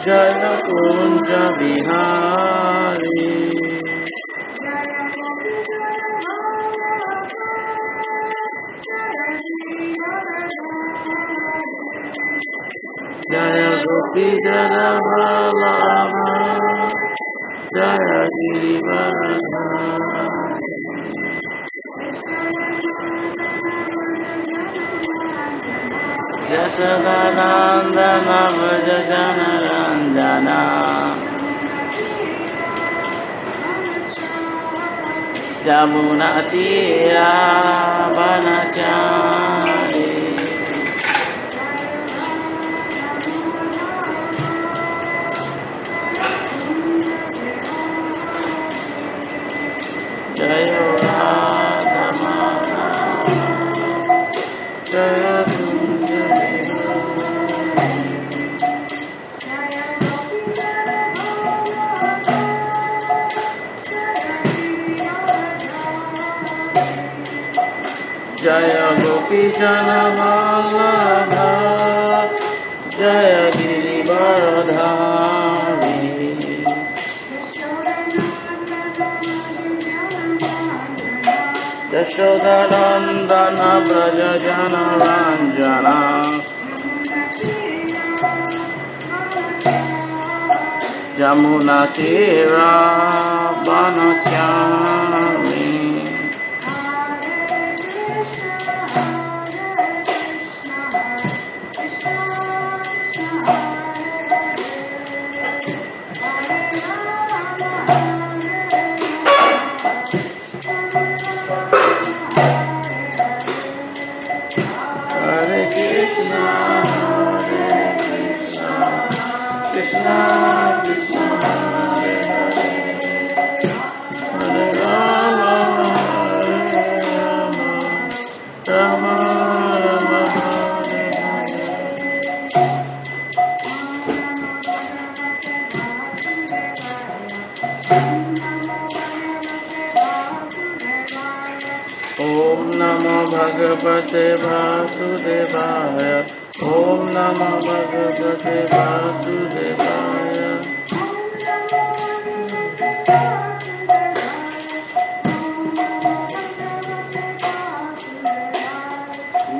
Jaya Kunja Bihari Jaya Gopi Jaya Vallabha Jaya Girivaradhari Yashodanandana Vraja Jana Ranjana Jamuna Tira Vanachari Jaya Radha Madhava Jaya Jaya Gopi Jana Vallabha Jaya Girivaradhari Yashodanandana Vraja Jana Ranjana Jamuna Tira Vanachari Bhagavate Vasudevaya Om Namo Bhagavate Vasudevaya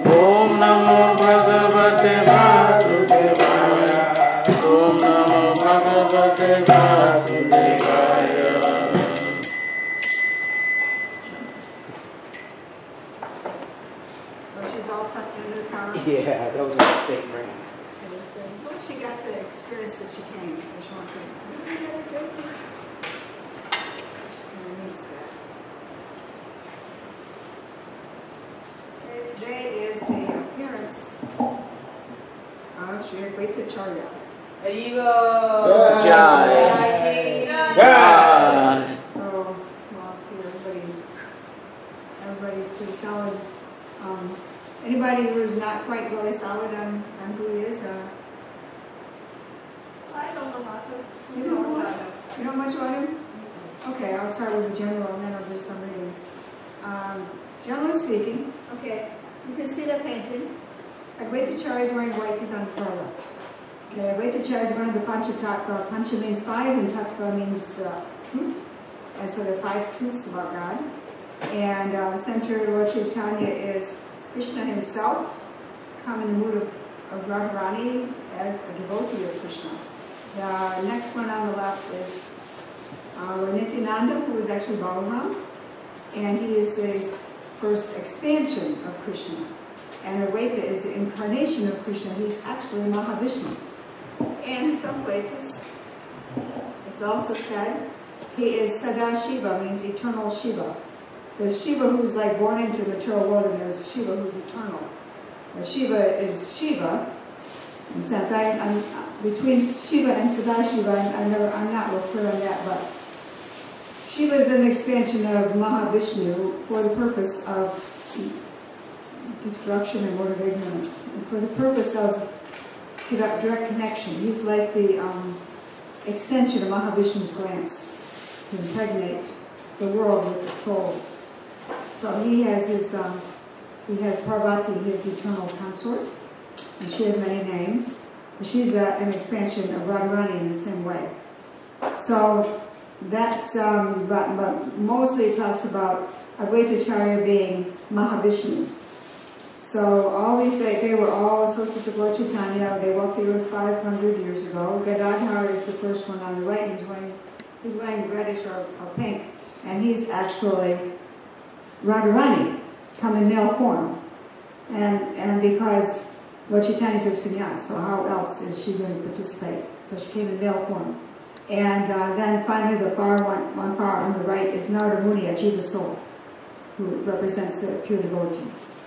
Om Namo Bhagavate Vasudevaya Om Namo Bhagavate Vasudevaya Yeah, that was a mistake, right? Well, she got to experience that she came, so she wants to. She kind of needs that. Okay, today is the appearance of Shri Advaita Acharya. There you go. Jai. So, well, see, everybody's pretty solid. Anybody who's not quite really solid on who he is? I don't know much. You don't know much about him? Okay, I'll start with the general and then I'll do some reading. Generally speaking, okay, you can see the painting. Advaita Acharya is wearing white, he's on the far left. Okay, Advaita Acharya is one of the Panchatattva. Pancha means five and Tattva means truth. And so there are 5 truths about God. And the center, Lord Chaitanya, is Krishna himself, come in the mood of Radharani as a devotee of Krishna. The next one on the left is Nityananda, who is actually Balaram, and he is the first expansion of Krishna. And Advaita is the incarnation of Krishna. He's actually Mahavishnu. And in some places, it's also said he is Sada Shiva, means eternal Shiva. There's Shiva who's like born into the material world, and there's Shiva who's eternal. Shiva is Shiva, in a sense. I'm between Shiva and Sadashiva. I'm not real clear on that, but Shiva is an expansion of Mahavishnu for the purpose of destruction and word of ignorance, and for the purpose of direct connection. He's like the extension of Mahavishnu's glance to impregnate the world with the souls. So he has Parvati, his eternal consort, and she has many names. She's an expansion of Radharani in the same way. So that's, but mostly it talks about Advaita Acharya being Mahavishnu. So all these, they were all associates of Lord Chaitanya. They walked the earth 500 years ago. Gadadhar is the first one on the right. He's wearing reddish or pink, and he's actually Radharani, come in male form. And because Lord Chaitanya took sannyas, so how else is she going to participate? So she came in male form. And then finally the one far on the right is Narada Muni, a Jiva soul, who represents the pure devotees.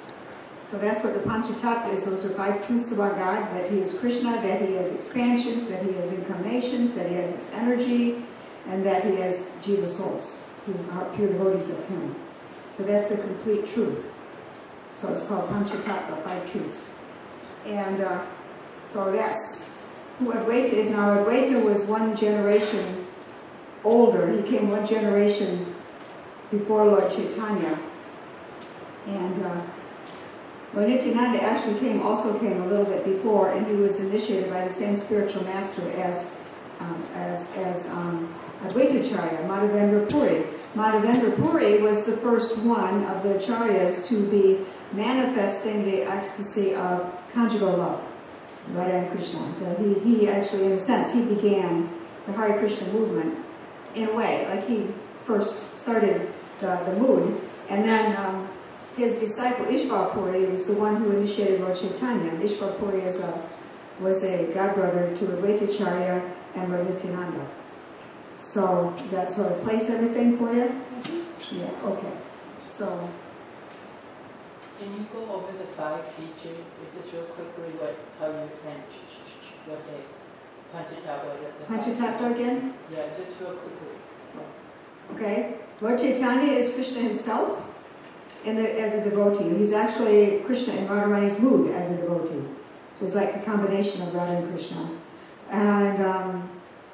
So that's what the Panchatattva is. Those are 5 truths about God, that He is Krishna, that He has expansions, that He has incarnations, that He has His energy, and that He has Jiva souls, who are pure devotees of Him. So that's the complete truth. So it's called Panchatattva, 5 truths. And so that's who Advaita is. Now Advaita was one generation older. He came one generation before Lord Chaitanya. And Lord Nityananda actually also came a little bit before, and he was initiated by the same spiritual master as Advaita Acharya, Madhava-priya Puri. Madhava-priya Puri was the first one of the Acharyas to be manifesting the ecstasy of conjugal love, Radha and Krishna. He actually, in a sense, he began the Hare Krishna movement in a way, like he first started the mood, and then his disciple Ishvar Puri was the one who initiated Lord Chaitanya. And Ishvar Puri was a godbrother to Advaita Acharya and Lord Nityananda. So does that sort of place everything for you? Yeah, okay. So can you go over the 5 features, just real quickly, how you think, what they, Panchatattva? Panchatattva again? Yeah, just real quickly. Okay. Lord Chaitanya is Krishna himself as a devotee. He's actually Krishna in Radharani's mood as a devotee. So it's like a combination of Radha and Krishna. And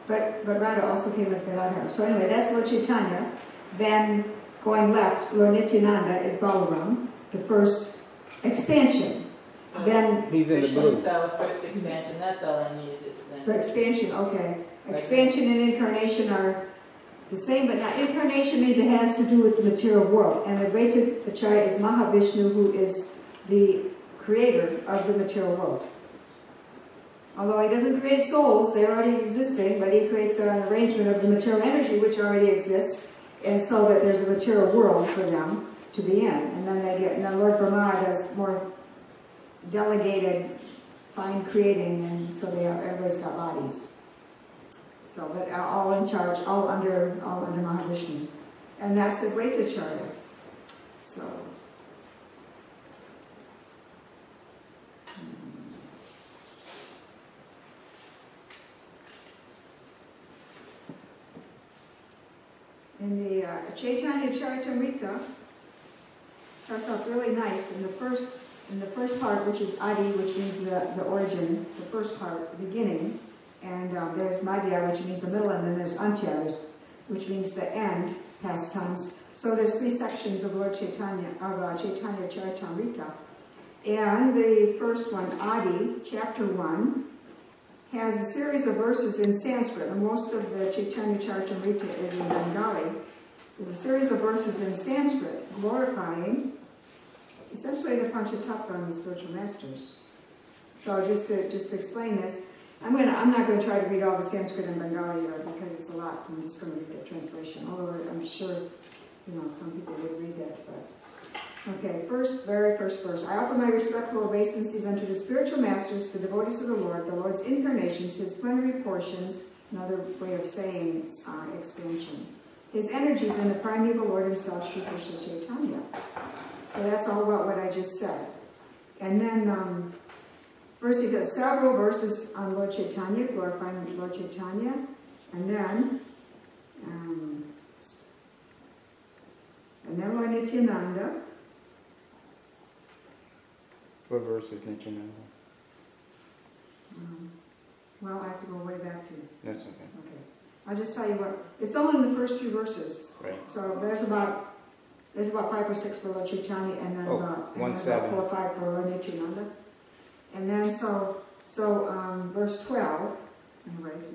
but Radha also came as Gadadhar. So anyway, that's Lord Chaitanya. Then going left, Lord Nityananda is Balaram, the first expansion. Then he's in the Krishna mood. himself, first expansion, that's all I needed. The expansion, okay. Expansion and incarnation are the same, but now incarnation means it has to do with the material world. And Advaita Acharya is Mahavishnu, who is the creator of the material world. Although he doesn't create souls, they're already existing, but he creates an arrangement of the material energy which already exists, and so that there's a material world for them to be in. And then Lord Brahma does more delegated, fine creating, and so everybody's got bodies. So, but all in charge, all under Mahavishnu. And that's Advaita Acharya. So, in the Chaitanya Charitamrita, starts off really nice in the first part, which is Adi, which means the origin, the first part, the beginning, and there's Madhya, which means the middle, and then there's Antya, which means the end, pastimes. So there's 3 sections of Lord Chaitanya, of Chaitanya Charitamrita. And the first one, Adi, chapter 1, has a series of verses in Sanskrit, and most of the Chaitanya Charitamrita is in Bengali. There's a series of verses in Sanskrit glorifying essentially the Panchatattva and the spiritual masters. So just to explain this, I'm not going to try to read all the Sanskrit and Bengali here because it's a lot, so I'm just going to read the translation. Although I'm sure some people would read that. But okay, very first verse. I offer my respectful obeisances unto the spiritual masters, the devotees of the Lord's incarnations, His plenary portions, another way of saying expansion, His energies, and the primeval Lord Himself, Sri Krishna Chaitanya. So that's all about what I just said. And then first he does several verses on Lord Chaitanya, glorifying Lord Chaitanya, and then Lord Nityananda. What verse is Nityananda? Well, I have to go way back to. That's okay. Okay. I'll just tell you what. It's only in the first few verses. Right. So there's about 5 or 6 for Lord Chaitanya, and then about 1-7. 4 or 5 for Lord Nityananda. And then so So, verse 12, anyways,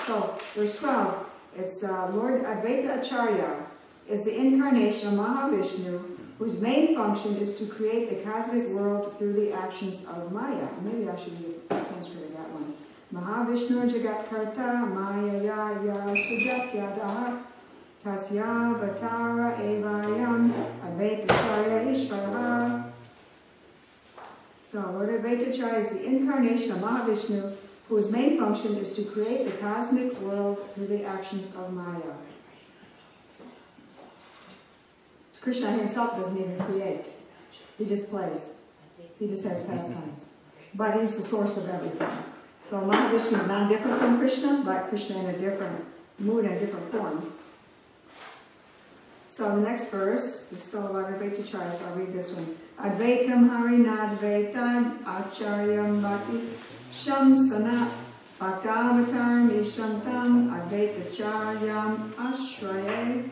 so verse 12, it's Lord Advaita Acharya is the incarnation of Mahavishnu, whose main function is to create the cosmic world through the actions of Maya. Maybe I should get Sanskrit of that one. Mahavishnu Jagat Karta Maya Ya Sujat Yadaha Tasya Vatara Evayam Advaita Acharya Ishvara. So Lord Advaita Acharya is the incarnation of Mahavishnu, whose main function is to create the cosmic world through the actions of Maya. So Krishna himself doesn't even create. He just plays. He just has pastimes. But he's the source of everything. So Mahavishnu is not different from Krishna, but Krishna in a different mood and a different form. So the next verse is still about Advaita Acharya, so I'll read this one. Advaitam Harinadvaitam Acharyam Bhakti Sham Sanat Bhaktavatar Nishantam Advaita Acharyam Ashraya.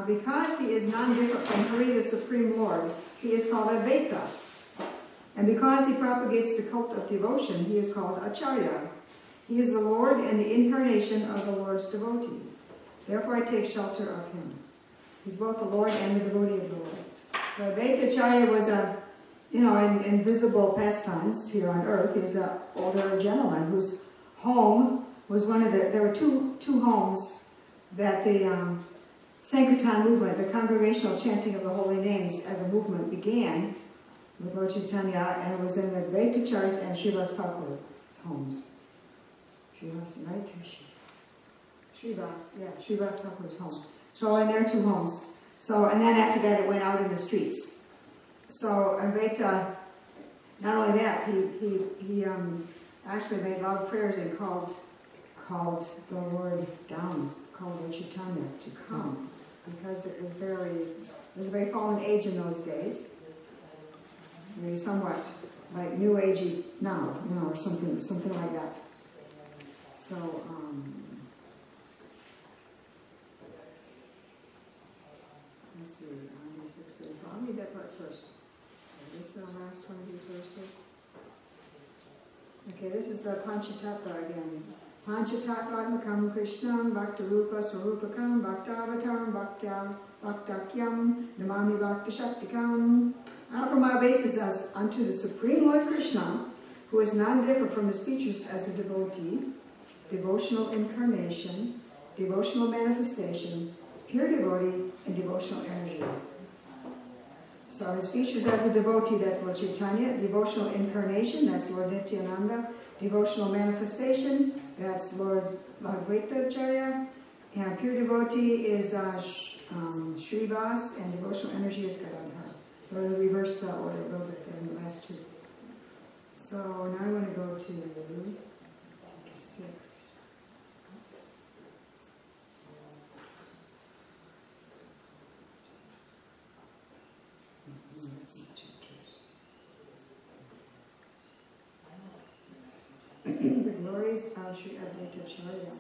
Because he is non-different from Hari, the Supreme Lord, he is called Advaita. And because he propagates the cult of devotion, he is called Acharya. He is the Lord and the incarnation of the Lord's devotee. Therefore I take shelter of him. He's both the Lord and the devotee of the Lord. So Advaita Acharya was in invisible pastimes here on earth. He was an older gentleman whose home was there were two homes that the Sankirtan movement, the congregational chanting of the holy names as a movement began with Lord Chaitanya, and it was in Advaita Acharya's and Srivas Thakur's homes. Srivas, right? Srivas Thakur's home. So in their two homes. So, and then after that it went out in the streets. So Advaita, not only that, he actually made loud prayers and called the Lord down, called Lord Chaitanya to come, because it was a very fallen age in those days. Maybe somewhat like New Agey now, or something like that. So, let's see, 634. I'll read that part first. This is the last one of these verses. Okay, this is the Panchatattva again. Panchatattva Krishnam Bhaktarupa Swarupakam Bhaktavataram Bhaktakyam Namami Bhakta Shaktikam. I offer my obeisance unto the Supreme Lord Krishna, who is non-different from his features as a devotee, devotional incarnation, devotional manifestation, pure devotee, and devotional energy. So his features as a devotee, that's Lord Chaitanya. Devotional incarnation, that's Lord Nityananda. Devotional manifestation, that's Lord Advaita Acharya. And pure devotee is Srivas, and devotional energy is Gadadhar. So we'll reverse the order a little bit there in the last two. So now I want to go to chapter 6. That's not chapters. 6. The glories of Sri Advaita Acharya.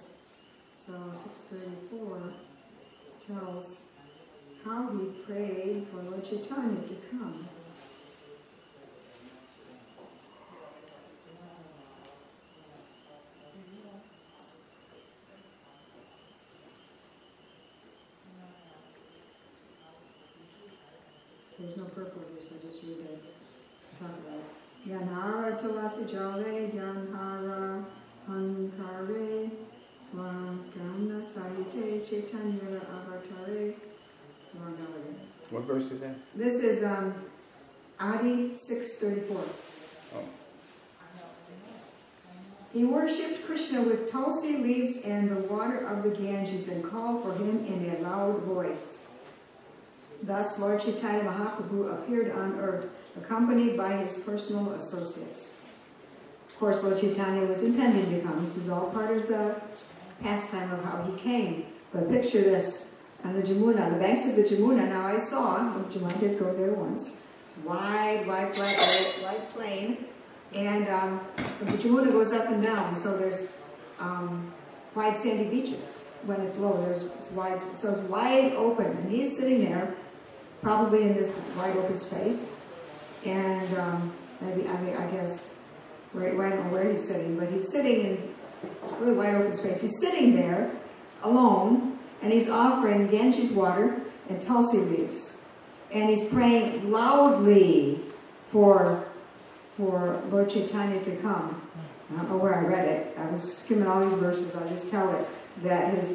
So 634 tells how he prayed for Lord Chaitanya to come. There's no purple here, so I just read this. Talk about it. Yanhara Tulasi Jale, Yanhara Hankare, Swagana Sayate Chaitanya Avatare. What verse is that? This is Adi 634. Oh. He worshipped Krishna with tulsi leaves and the water of the Ganges and called for him in a loud voice. Thus Lord Chaitanya Mahaprabhu appeared on earth, accompanied by his personal associates. Of course, Lord Chaitanya was intending to come. This is all part of the pastime of how he came. But picture this. On the Jamuna, the banks of the Jamuna. Now I I did go there once. It's wide, flat, wide plain. And the Jamuna goes up and down, so there's wide sandy beaches. When it's low, it's wide, so it's wide open. And he's sitting there, probably in this wide open space. And maybe, I guess, right, I don't know where he's sitting, but he's sitting in it's really wide open space. He's sitting there alone, and he's offering Ganges water and tulsi leaves. And he's praying loudly for Lord Chaitanya to come. I don't know where I read it. I was skimming all these verses. I'll just tell it that his